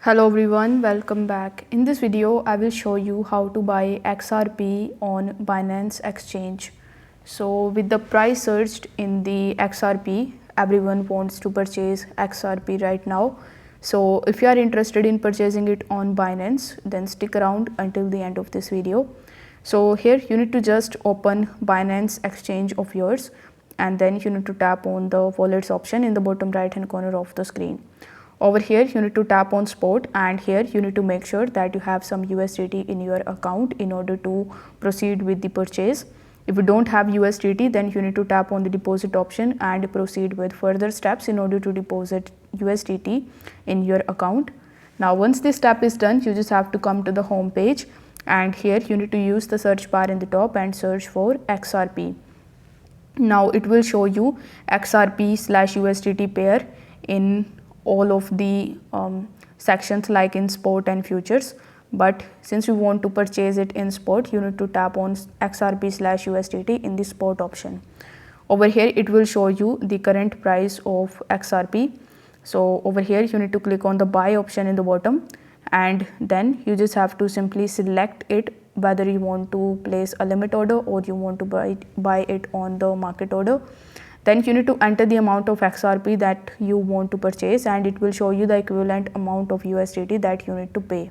Hello everyone, welcome back. In this video, I will show you how to buy XRP on Binance exchange. So with the price surged in the XRP, everyone wants to purchase XRP right now. So if you are interested in purchasing it on Binance, then stick around until the end of this video. So here you need to just open Binance exchange of yours, and then you need to tap on the wallets option in the bottom right hand corner of the screen. Over here you need to tap on spot, and here you need to make sure that you have some USDT in your account in order to proceed with the purchase. If you don't have USDT, then you need to tap on the deposit option and proceed with further steps in order to deposit USDT in your account. Now once this step is done, you just have to come to the home page, and here you need to use the search bar in the top and search for XRP. Now it will show you XRP/USDT pair in all of the sections like in spot and futures, but since you want to purchase it in spot, you need to tap on XRP/USDT in the spot option. Over here it will show you the current price of XRP. So over here you need to click on the buy option in the bottom, and then you just have to simply select it whether you want to place a limit order or you want to buy it on the market order. Then you need to enter the amount of XRP that you want to purchase, and it will show you the equivalent amount of USDT that you need to pay.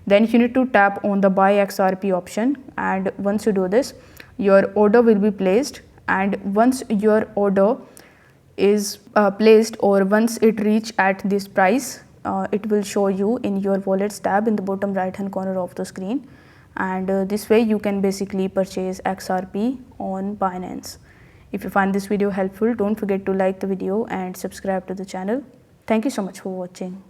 Then you need to tap on the buy XRP option, and once you do this, your order will be placed. And once your order is placed, or once it reach at this price, it will show you in your wallets tab in the bottom right hand corner of the screen, and this way you can basically purchase XRP on Binance. If you find this video helpful, don't forget to like the video and subscribe to the channel. Thank you so much for watching.